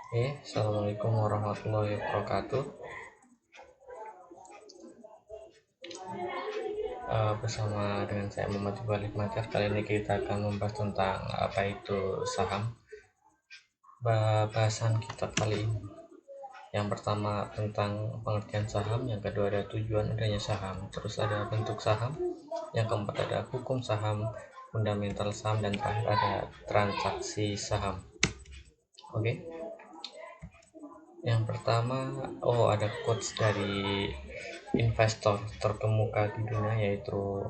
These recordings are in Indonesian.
Assalamualaikum warahmatullahi wabarakatuh. Bersama dengan saya Muhammad Iqbal Hikmatyar. Kali ini kita akan membahas tentang apa itu saham. Bahasan kita kali ini, yang pertama tentang pengertian saham, yang kedua ada tujuan adanya saham, terus ada bentuk saham, yang keempat ada hukum saham, fundamental saham, dan terakhir ada transaksi saham. Oke. Yang pertama, ada quotes dari investor terkemuka di dunia, yaitu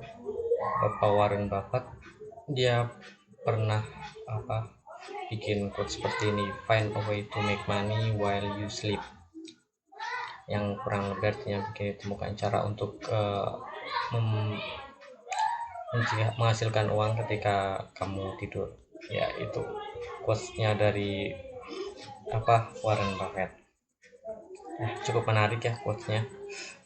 Bapak Warren Buffett. Dia pernah bikin quote seperti ini: find a way to make money while you sleep, yang kurang lebih artinya temukan cara untuk menghasilkan uang ketika kamu tidur. Ya, itu quotesnya dari Warren Buffett. Cukup menarik ya quotesnya,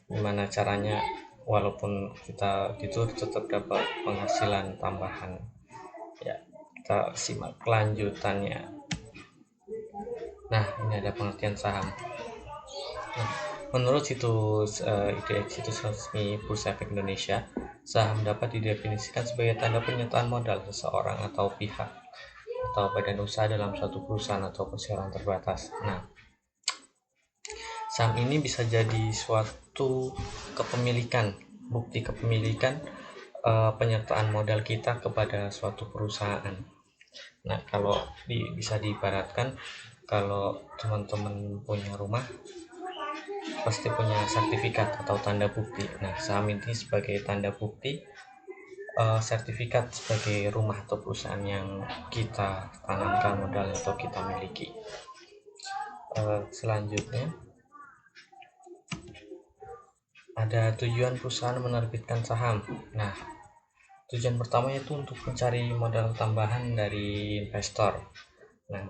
gimana caranya walaupun kita tidur tetap dapat penghasilan tambahan. Ya, kita simak kelanjutannya. Nah, ini ada pengertian saham. Menurut situs resmi Bursa Efek Indonesia, saham dapat didefinisikan sebagai tanda penyertaan modal seseorang atau pihak atau badan usaha dalam suatu perusahaan atau perseroan terbatas. Nah, saham ini bisa jadi suatu kepemilikan, bukti kepemilikan penyertaan modal kita kepada suatu perusahaan. Nah, kalau bisa diibaratkan, kalau teman-teman punya rumah pasti punya sertifikat atau tanda bukti. Nah, saham ini sebagai tanda bukti sertifikat sebagai rumah atau perusahaan yang kita tanamkan modal atau kita miliki. Selanjutnya ada tujuan perusahaan menerbitkan saham. Nah, tujuan pertama itu untuk mencari modal tambahan dari investor. Nah,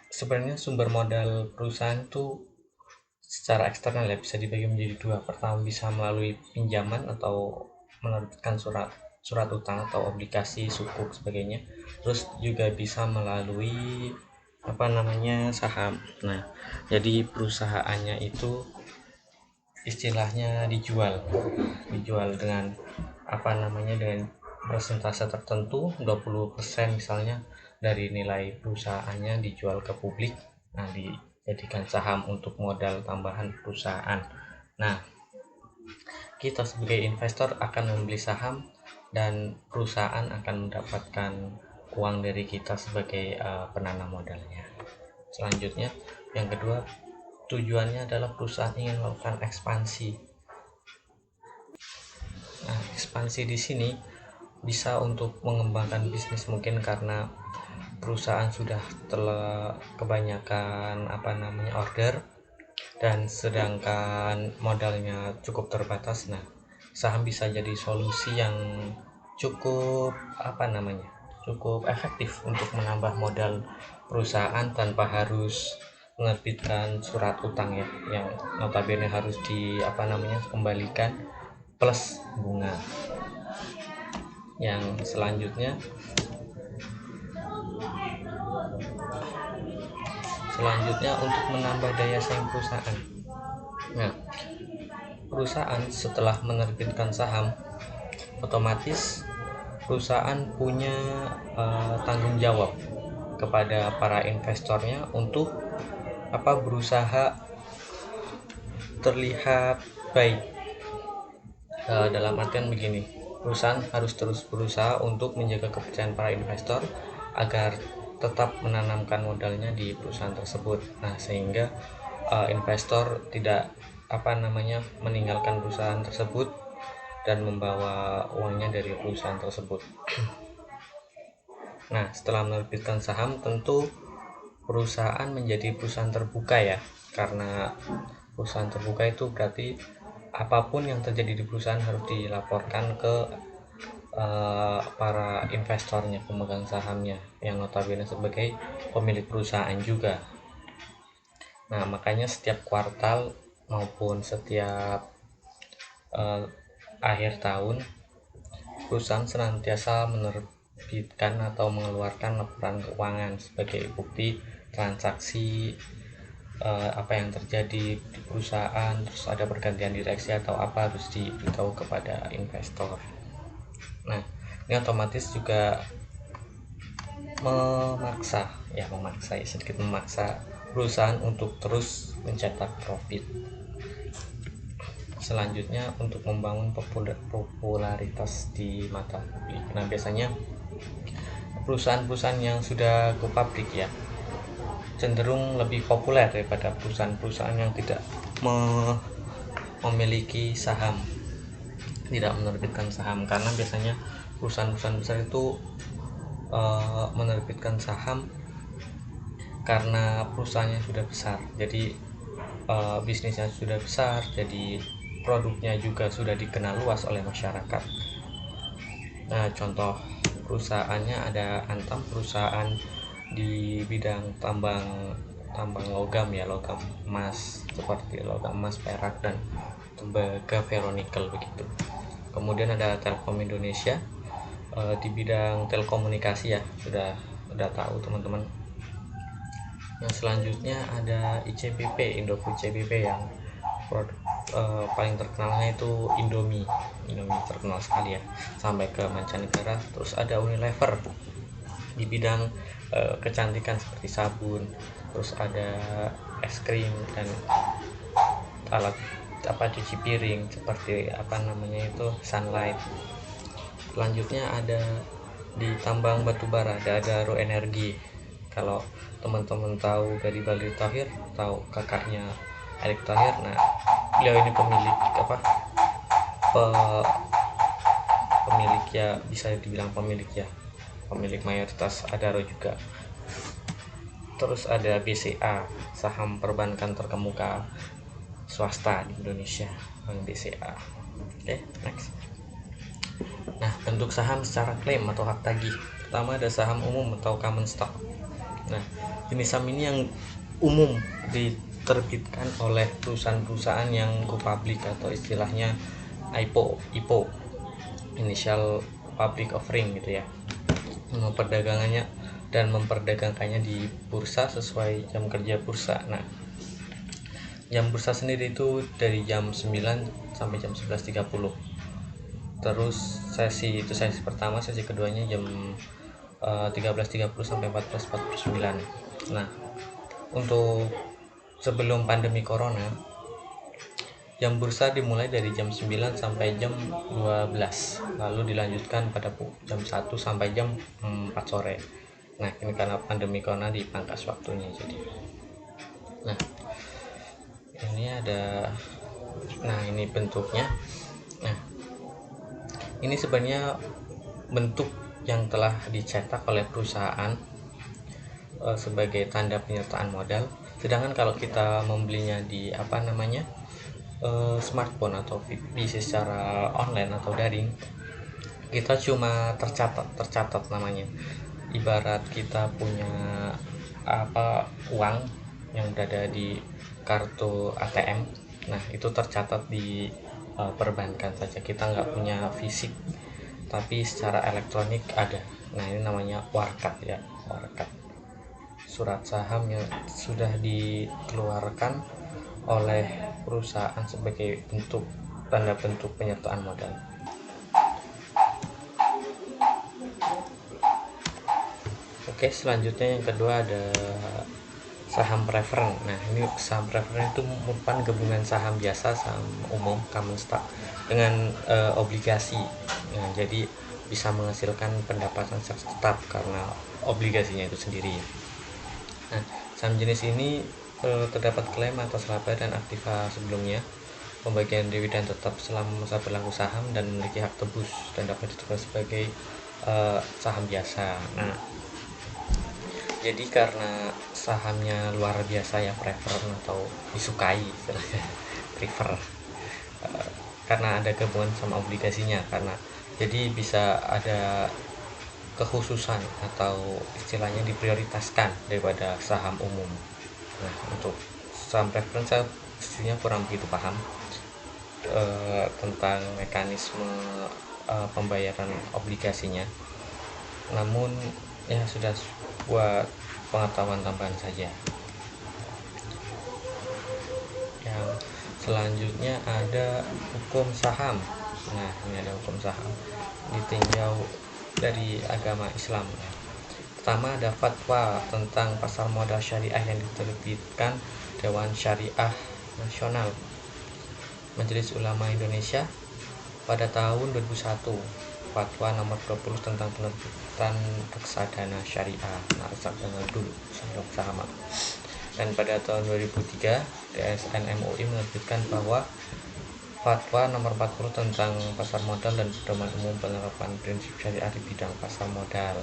sebenarnya sumber modal perusahaan itu secara eksternal ya bisa dibagi menjadi dua. Pertama, bisa melalui pinjaman atau menerbitkan surat utang atau obligasi, sukuk, sebagainya. Terus juga bisa melalui saham. Nah, jadi perusahaannya itu istilahnya dijual dengan dengan persentase tertentu, 20% misalnya dari nilai perusahaannya dijual ke publik. Nah, dijadikan saham untuk modal tambahan perusahaan. Nah, kita sebagai investor akan membeli saham dan perusahaan akan mendapatkan uang dari kita sebagai penanam modalnya. Selanjutnya, yang kedua, tujuannya adalah perusahaan ingin melakukan ekspansi. Nah, ekspansi di sini bisa untuk mengembangkan bisnis, mungkin karena perusahaan sudah kebanyakan order dan sedangkan modalnya cukup terbatas. Nah, saham bisa jadi solusi yang cukup cukup efektif untuk menambah modal perusahaan tanpa harus menerbitkan surat utang yang notabene harus kembalikan plus bunga. Yang selanjutnya untuk menambah daya saing perusahaan. Nah, perusahaan setelah menerbitkan saham, otomatis perusahaan punya tanggung jawab kepada para investornya untuk berusaha terlihat baik. Dalam artian begini, perusahaan harus terus berusaha untuk menjaga kepercayaan para investor agar tetap menanamkan modalnya di perusahaan tersebut. Nah, sehingga investor tidak meninggalkan perusahaan tersebut dan membawa uangnya dari perusahaan tersebut. Nah, setelah menerbitkan saham, tentu perusahaan menjadi perusahaan terbuka ya, karena perusahaan terbuka itu berarti apapun yang terjadi di perusahaan harus dilaporkan ke para investornya, pemegang sahamnya, yang notabene sebagai pemilik perusahaan juga. Nah, makanya setiap kuartal maupun setiap akhir tahun, perusahaan senantiasa menerbitkan atau mengeluarkan laporan keuangan sebagai bukti transaksi apa yang terjadi di perusahaan, terus ada pergantian direksi atau apa, harus diberitahu kepada investor. Nah, ini otomatis juga memaksa ya sedikit memaksa perusahaan untuk terus mencetak profit. Selanjutnya, untuk membangun popularitas di mata publik. Nah, biasanya perusahaan-perusahaan yang sudah go public ya cenderung lebih populer daripada perusahaan-perusahaan yang tidak memiliki saham, tidak menerbitkan saham, karena biasanya perusahaan-perusahaan besar itu menerbitkan saham karena perusahaannya sudah besar, jadi bisnisnya sudah besar, jadi produknya juga sudah dikenal luas oleh masyarakat. Nah, contoh perusahaannya ada Antam, perusahaan di bidang tambang logam ya, logam emas, seperti logam emas, perak, dan tembaga ferronikel begitu. Kemudian ada Telkom Indonesia di bidang telekomunikasi ya, sudah tahu teman-teman. Yang selanjutnya ada ICBP, Indofood CBP, yang produk paling terkenalnya itu Indomie terkenal sekali ya, sampai ke mancanegara. Terus ada Unilever di bidang kecantikan seperti sabun, terus ada es krim dan alat cuci piring seperti Sunlight. Selanjutnya ada di tambang batubara, ada Aro Energi. Kalau teman-teman tahu dari Baldir Thohir, tahu kakaknya Erick Thohir, nah beliau ini pemilik ya, bisa dibilang pemilik mayoritas Adaro juga. Terus ada BCA, saham perbankan terkemuka swasta di Indonesia, Bank BCA. Oke, next. Nah, bentuk saham secara klaim atau hak tagih. Pertama ada saham umum atau common stock. Nah, jenis saham ini yang umum diterbitkan oleh perusahaan-perusahaan yang go public atau istilahnya IPO, initial public offering gitu ya. Memperdagangkannya di bursa sesuai jam kerja bursa. Nah, jam bursa sendiri itu dari jam 9 sampai jam 11.30. Terus sesi pertama, sesi keduanya jam 13.30 sampai 14.49. Nah, untuk sebelum pandemi corona, jam bursa dimulai dari jam 9 sampai jam 12, lalu dilanjutkan pada jam 1 sampai jam 4 sore. Nah, ini karena pandemi corona dipangkas waktunya jadi. Nah, ini bentuknya. Nah, ini sebenarnya bentuk yang telah dicetak oleh perusahaan sebagai tanda penyertaan modal. Sedangkan kalau kita membelinya di smartphone atau bisa secara online atau daring, kita cuma tercatat namanya. Ibarat kita punya uang yang berada di kartu ATM. Nah, itu tercatat di perbankan saja, kita nggak punya fisik, tapi secara elektronik ada. Nah, ini namanya warkat ya, warkat, surat saham yang sudah dikeluarkan oleh perusahaan sebagai tanda bentuk penyertaan modal. Oke, selanjutnya yang kedua ada saham preferen. Nah, ini saham preferen itu merupakan gabungan saham biasa, saham umum, common stock, dengan obligasi. Nah, jadi bisa menghasilkan pendapatan tetap karena obligasinya itu sendiri. Nah, saham jenis ini terdapat klaim atas laba dan aktiva sebelumnya, pembagian dividen tetap selama masa berlaku saham, dan memiliki hak tebus dan dapat ditukar sebagai saham biasa. Nah, jadi karena sahamnya luar biasa ya, preferen atau disukai prefer, karena ada gabungan sama obligasinya, karena jadi bisa ada kekhususan atau istilahnya diprioritaskan daripada saham umum. Nah, untuk saham preferen saya sejujurnya kurang begitu paham tentang mekanisme pembayaran obligasinya. namun ya sudah buat pengetahuan tambahan saja. Yang selanjutnya ada hukum saham. Nah, ini ada hukum saham ditinjau dari agama Islam. Pertama, ada fatwa tentang pasar modal syariah yang diterbitkan Dewan Syariah Nasional Majelis Ulama Indonesia pada tahun 2001. Fatwa nomor 20 tentang penerbitan reksadana syariah. Nah, reksadana dulu sebelum saham. Dan pada tahun 2003 DSN MUI menerbitkan bahwa Fatwa nomor 40 tentang pasar modal dan pedoman umum penerapan prinsip syariah di bidang pasar modal.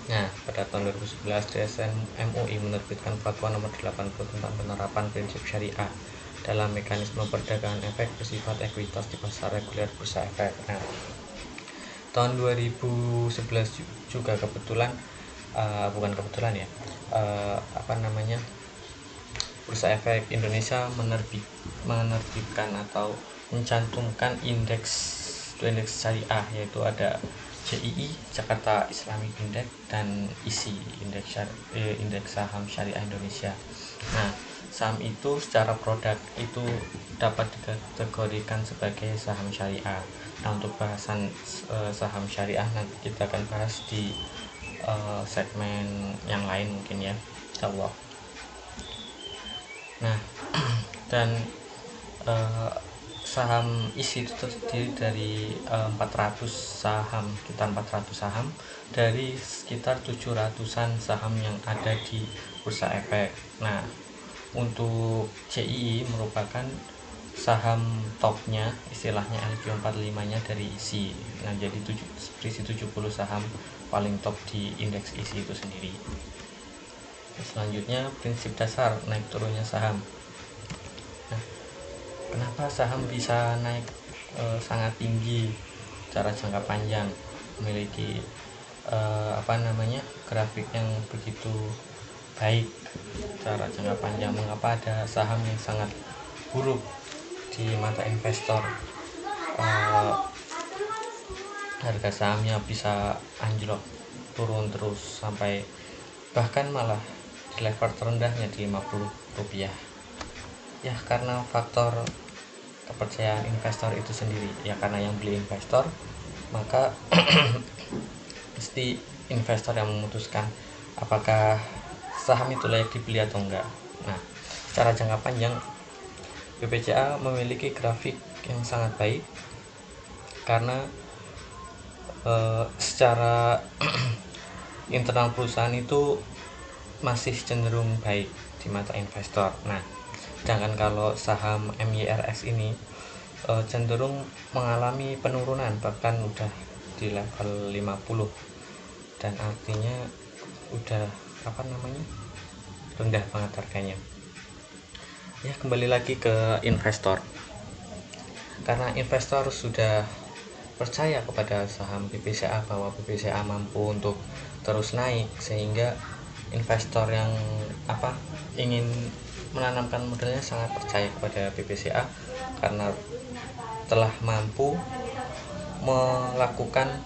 Nah, pada tahun 2011 DSN MUI menerbitkan Fatwa nomor 80 tentang penerapan prinsip syariah dalam mekanisme perdagangan efek bersifat ekuitas di pasar reguler bursa efek. Nah, tahun 2011 juga kebetulan bukan kebetulan ya, Bursa Efek Indonesia menerbitkan atau mencantumkan indeks syariah, yaitu ada JII Jakarta Islamic Index dan ISI indeks saham syariah Indonesia. Nah, saham itu secara produk itu dapat dikategorikan sebagai saham syariah. Nah, untuk bahasan saham syariah nanti kita akan bahas di segmen yang lain mungkin ya, insyaallah. Nah, dan saham ISI itu terdiri dari 400 saham, sekitar 400 saham dari sekitar 700-an saham yang ada di bursa efek. Nah, untuk CII merupakan saham topnya, istilahnya LQ45-nya dari ISI. Nah, jadi berisi 70 saham paling top di indeks ISI itu sendiri. Selanjutnya, prinsip dasar naik turunnya saham. Nah, kenapa saham bisa naik sangat tinggi secara jangka panjang, memiliki grafik yang begitu baik secara jangka panjang? Mengapa ada saham yang sangat buruk di mata investor? Harga sahamnya bisa anjlok, turun terus sampai bahkan malah di level terendahnya di Rp50. Ya, karena faktor kepercayaan investor itu sendiri. Ya, karena yang beli investor, maka mesti investor yang memutuskan apakah saham itu layak dibeli atau enggak. Nah, secara jangka panjang BBCA memiliki grafik yang sangat baik karena secara internal perusahaan itu masih cenderung baik di mata investor. Nah, sedangkan kalau saham MYRX ini cenderung mengalami penurunan, bahkan udah di level 50, dan artinya udah rendah banget harganya. Ya, kembali lagi ke investor, karena investor sudah percaya kepada saham BBCA bahwa BBCA mampu untuk terus naik, sehingga investor yang ingin menanamkan modalnya sangat percaya kepada BBCA karena telah mampu melakukan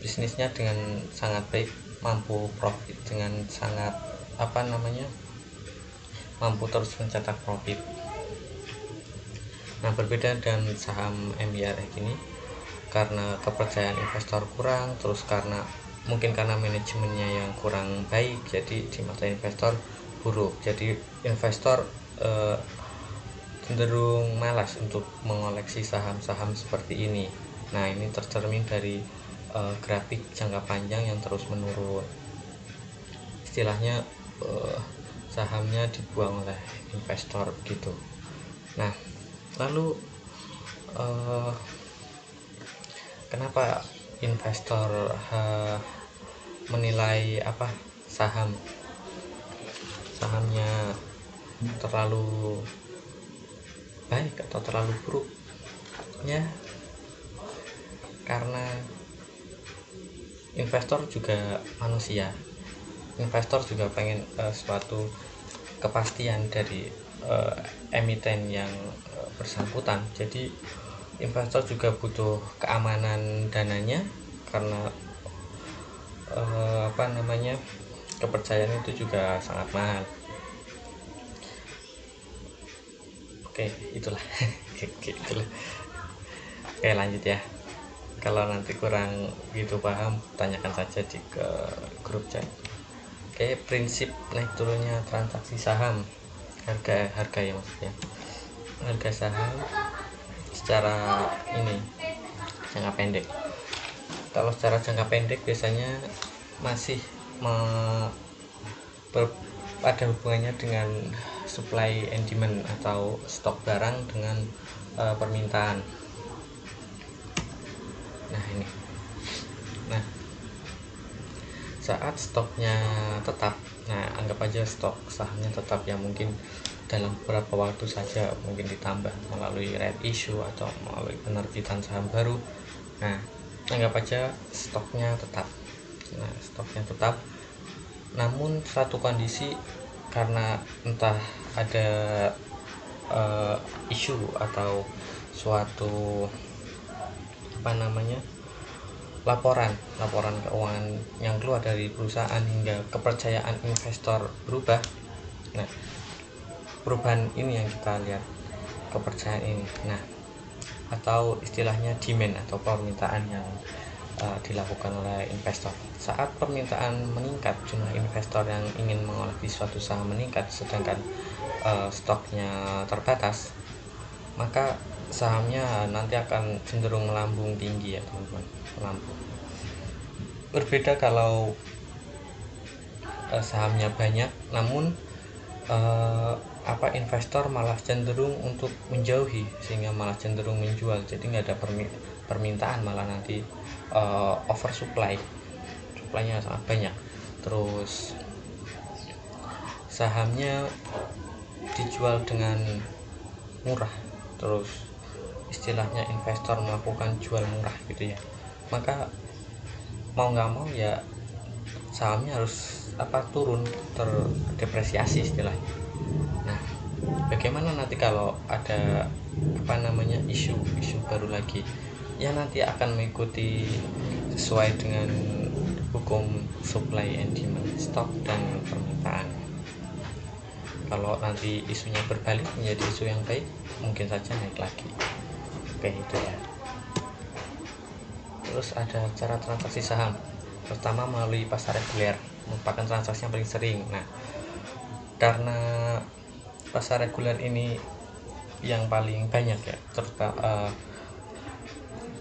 bisnisnya dengan sangat baik, mampu profit dengan sangat mampu terus mencetak profit. Nah, berbeda dengan saham MYRX ini, karena kepercayaan investor kurang, terus mungkin karena manajemennya yang kurang baik, jadi di mata investor buruk. Jadi investor cenderung malas untuk mengoleksi saham-saham seperti ini. Nah, ini tercermin dari grafik jangka panjang yang terus menurun. Istilahnya sahamnya dibuang oleh investor begitu. Nah, lalu kenapa investor menilai sahamnya terlalu baik atau terlalu buruk? Ya, karena investor juga manusia. Investor juga pengen suatu kepastian dari emiten yang bersangkutan. Jadi investor juga butuh keamanan dananya karena kepercayaan itu juga sangat mahal. Oke, itulah. Itulah. Oke, lanjut ya. Kalau nanti kurang gitu paham, tanyakan saja di grup chat. Oke, prinsip naik turunnya transaksi saham, harga ya maksudnya. Harga saham secara jangka pendek. Kalau secara jangka pendek biasanya masih ada hubungannya dengan supply and demand atau stok barang dengan permintaan. Nah, saat stoknya tetap, anggap aja stok sahamnya tetap ya, mungkin dalam beberapa waktu saja mungkin ditambah melalui right issue atau melalui penerbitan saham baru. Nah, anggap aja stoknya tetap. Namun satu kondisi, karena entah ada isu atau suatu laporan keuangan yang keluar dari perusahaan hingga kepercayaan investor berubah. Nah, perubahan ini yang kita lihat, kepercayaan ini. Nah, atau istilahnya demand atau permintaan yang dilakukan oleh investor. Saat permintaan meningkat, jumlah investor yang ingin mengoleksi suatu saham meningkat, sedangkan stoknya terbatas, maka sahamnya nanti akan cenderung melambung tinggi ya teman-teman, melambung. Berbeda kalau sahamnya banyak, namun investor malah cenderung untuk menjauhi, sehingga malah cenderung menjual. Jadi nggak ada permintaan, malah nanti oversupply, supply-nya sangat banyak. Terus sahamnya dijual dengan murah, terus istilahnya investor melakukan jual murah gitu ya, maka mau nggak mau ya sahamnya harus turun, terdepresiasi istilahnya. Nah, bagaimana nanti kalau ada isu baru lagi, ya nanti akan mengikuti sesuai dengan hukum supply and demand, stok dan permintaan. Kalau nanti isunya berbalik menjadi isu yang baik, mungkin saja naik lagi. Oke, itu ya. Terus ada cara transaksi saham. Pertama, melalui pasar reguler, merupakan transaksi yang paling sering. Nah, karena pasar reguler ini yang paling banyak ya,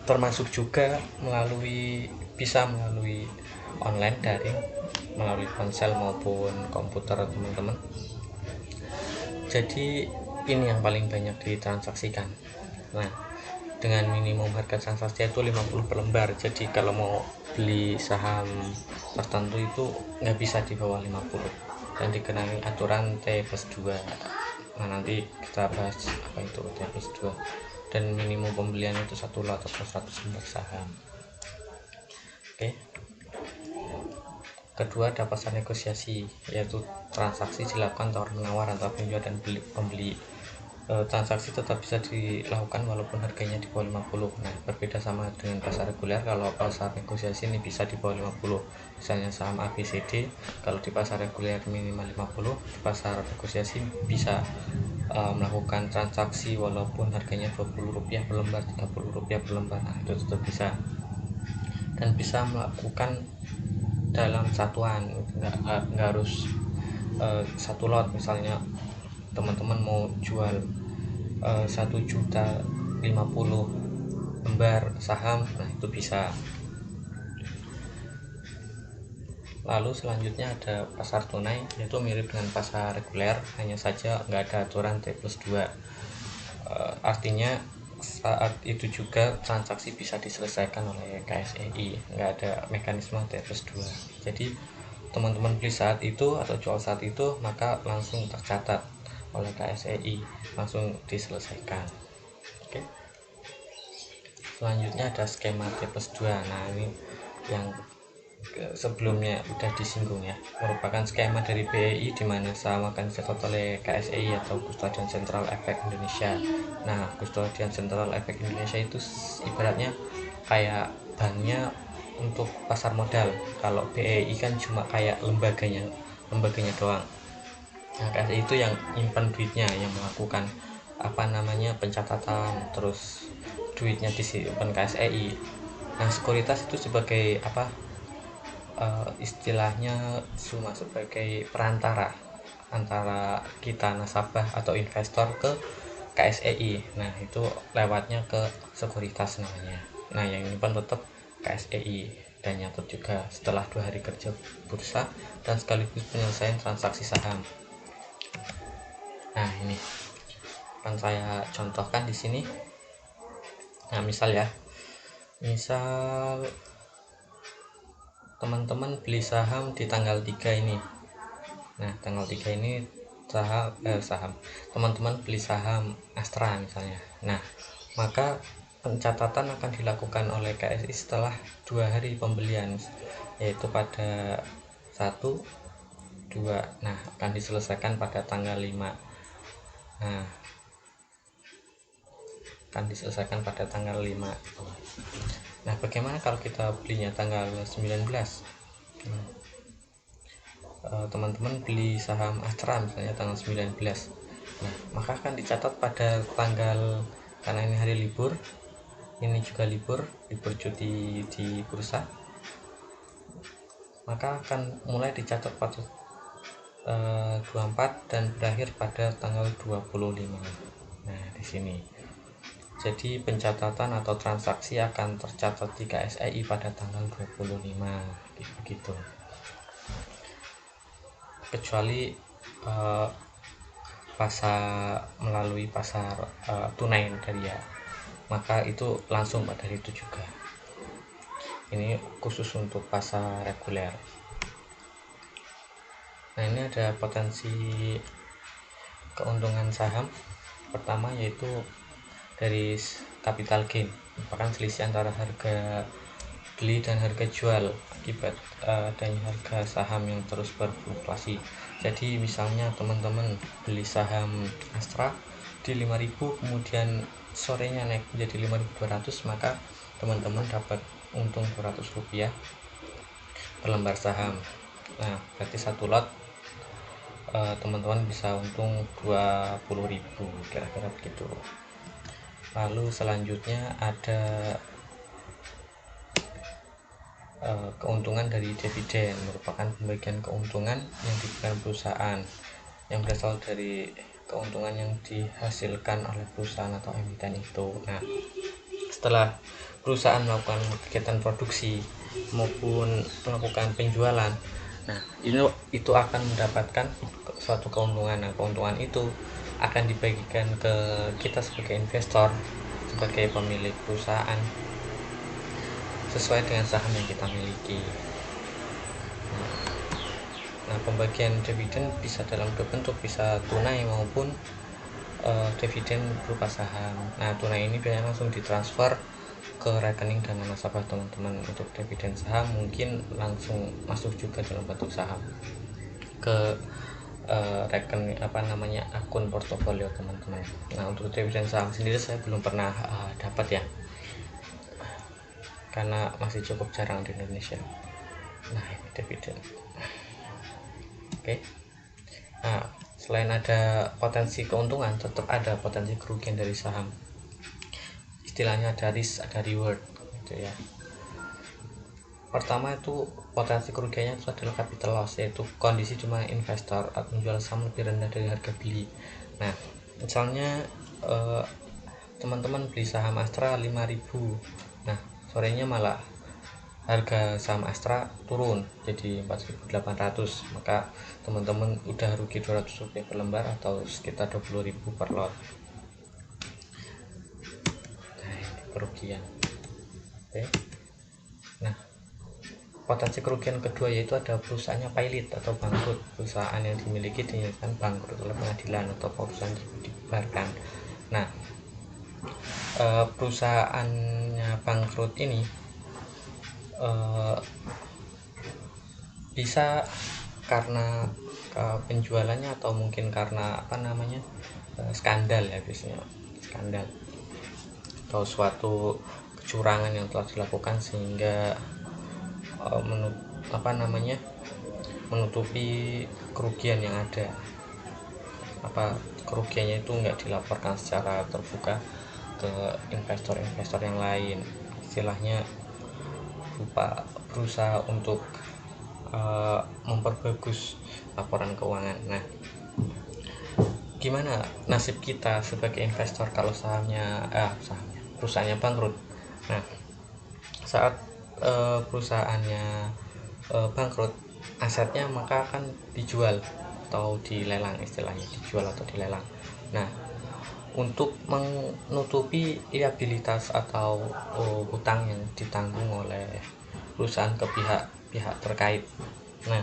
termasuk juga bisa melalui online, daring, melalui ponsel maupun komputer teman-teman. Jadi ini yang paling banyak ditransaksikan. Nah, dengan minimum harga transaksi itu 50 per lembar. Jadi kalau mau beli saham tertentu itu nggak bisa di bawah 50 dan dikenai aturan T+2. Nah, nanti kita bahas apa itu T+2. Dan minimum pembelian itu 1 lot atau 100 lembar saham. Oke. Kedua, ada pasar negosiasi, yaitu transaksi dilakukan tawar-menawar antara penjual dan pembeli. Transaksi tetap bisa dilakukan walaupun harganya di bawah 50. Nah, berbeda sama dengan pasar reguler. Kalau pasar negosiasi ini bisa di bawah 50. Misalnya saham ABCD, kalau di pasar reguler minimal 50, di pasar negosiasi bisa melakukan transaksi walaupun harganya Rp20 per lembar, Rp30 per lembar. Nah, itu tetap bisa, dan bisa melakukan dalam satuan, nggak harus satu lot. Misalnya teman-teman mau jual 1.050.000 lembar saham, nah itu bisa. Lalu selanjutnya ada pasar tunai, yaitu mirip dengan pasar reguler, hanya saja nggak ada aturan T+2. Artinya saat itu juga transaksi bisa diselesaikan oleh KSEI, nggak ada mekanisme T+2. Jadi teman-teman beli saat itu atau jual saat itu, maka langsung tercatat oleh KSEI, langsung diselesaikan. Oke. Selanjutnya ada skema T+2. Nah, ini yang sebelumnya udah disinggung ya, merupakan skema dari BEI di mana saham akan dicetak oleh KSEI atau Kustodian Central Efek Indonesia. Nah, Kustodian Central Efek Indonesia itu ibaratnya kayak banknya untuk pasar modal. Kalau BEI kan cuma kayak lembaganya doang. Nah, KSEI itu yang nyimpan duitnya, yang melakukan pencatatan, terus duitnya disimpan KSEI. Nah, sekuritas itu sebagai istilahnya cuma sebagai perantara antara kita nasabah atau investor ke KSEI. Nah, itu lewatnya ke sekuritas namanya. Nah, yang nyimpan tetap KSEI dan nyatet juga setelah 2 hari kerja bursa dan sekaligus penyelesaian transaksi saham. Nah, ini akan saya contohkan di sini. Nah, misal teman-teman beli saham di tanggal 3 ini. Nah, tanggal 3 ini saham teman-teman beli saham Astra misalnya. Nah, maka pencatatan akan dilakukan oleh KSI setelah 2 hari pembelian, yaitu pada 1, 2. Nah, akan diselesaikan pada tanggal 5. Nah, akan diselesaikan pada tanggal 5. Nah, bagaimana kalau kita belinya tanggal 19? Teman-teman beli saham Astra misalnya tanggal 19. Nah, maka akan dicatat pada tanggal, karena ini hari libur, ini juga libur cuti di bursa, maka akan mulai dicatat pada 24 dan berakhir pada tanggal 25. Nah, di sini. Jadi pencatatan atau transaksi akan tercatat di KSEI pada tanggal 25 begitu. Kecuali melalui pasar tunai tadi ya, maka itu langsung pada itu juga. Ini khusus untuk pasar reguler. Nah, ini ada potensi keuntungan saham. Pertama yaitu dari capital gain, merupakan selisih antara harga beli dan harga jual akibat adanya harga saham yang terus berfluktuasi. Jadi misalnya teman-teman beli saham Astra di 5.000, kemudian sorenya naik menjadi 5.200, maka teman-teman dapat untung Rp200 per lembar saham. Nah, berarti satu lot teman-teman bisa untung 20.000 kira-kira begitu. Lalu selanjutnya ada keuntungan dari dividen, merupakan pembagian keuntungan yang diberikan perusahaan yang berasal dari keuntungan yang dihasilkan oleh perusahaan atau emiten itu. Nah, setelah perusahaan melakukan kegiatan produksi maupun melakukan penjualan, nah itu akan mendapatkan suatu keuntungan. Nah, keuntungan itu akan dibagikan ke kita sebagai investor, sebagai pemilik perusahaan, sesuai dengan saham yang kita miliki. Nah, pembagian dividen bisa dalam dua bentuk, bisa tunai maupun dividen berupa saham. Nah, tunai ini biasanya langsung ditransfer ke rekening dana nasabah teman-teman. Untuk dividen saham mungkin langsung masuk juga dalam bentuk saham ke rekening akun portofolio teman-teman. Nah, untuk dividen saham sendiri saya belum pernah dapat ya, karena masih cukup jarang di Indonesia. Nah, ini dividen. Oke. Nah, selain ada potensi keuntungan, tetap ada potensi kerugian dari saham. Istilahnya ada risk, ada reward gitu ya. Pertama itu potensi kerugiannya itu adalah capital loss, yaitu kondisi di mana investor akan menjual saham lebih rendah dari harga beli. Nah, misalnya teman-teman beli saham Astra 5.000, nah sorenya malah harga saham Astra turun jadi 4.800, maka teman-teman udah rugi Rp200 per lembar atau sekitar 20.000 per lot. Nah, ini kerugian. Oke. Nah, potensi kerugian kedua yaitu ada perusahaannya pailit atau bangkrut. Perusahaan yang dimiliki dinyatakan bangkrut oleh pengadilan atau perusahaan dibubarkan. Nah, perusahaannya bangkrut ini bisa karena penjualannya, atau mungkin karena skandal ya, biasanya skandal atau suatu kecurangan yang telah dilakukan, sehingga menutupi kerugian yang ada. Kerugiannya itu nggak dilaporkan secara terbuka ke investor-investor yang lain, istilahnya berusaha untuk memperbagus laporan keuangan. Nah, gimana nasib kita sebagai investor kalau perusahaannya bangkrut? Nah, saat perusahaannya bangkrut, asetnya maka akan dijual atau dilelang, istilahnya dijual atau dilelang. Nah, untuk menutupi liabilitas atau hutang yang ditanggung oleh perusahaan ke pihak terkait. Nah,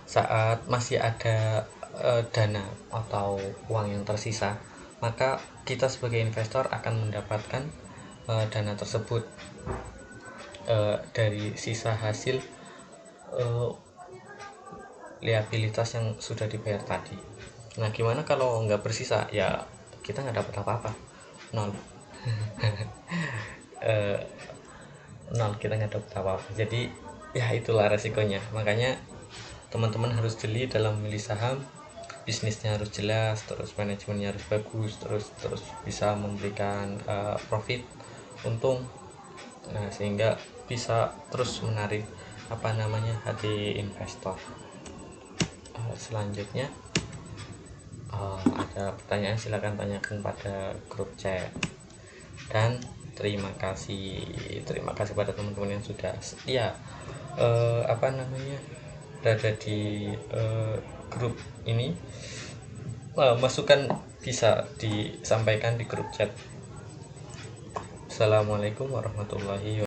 saat masih ada dana atau uang yang tersisa, maka kita sebagai investor akan mendapatkan dana tersebut dari sisa hasil liabilitas yang sudah dibayar tadi. Nah, gimana kalau nggak bersisa? Ya kita nggak dapat apa-apa, nol. Nol, kita nggak dapat apa-apa. Jadi ya itulah resikonya. Makanya teman-teman harus jeli dalam memilih saham. Bisnisnya harus jelas, terus manajemennya harus bagus, terus bisa memberikan profit, untung. Nah, sehingga bisa terus menarik hati investor. Selanjutnya ada pertanyaan, silakan tanyakan pada grup chat. Dan terima kasih pada teman-teman yang sudah setia berada di grup ini. Masukan bisa disampaikan di grup chat. Assalamualaikum warahmatullahi wabarakatuh.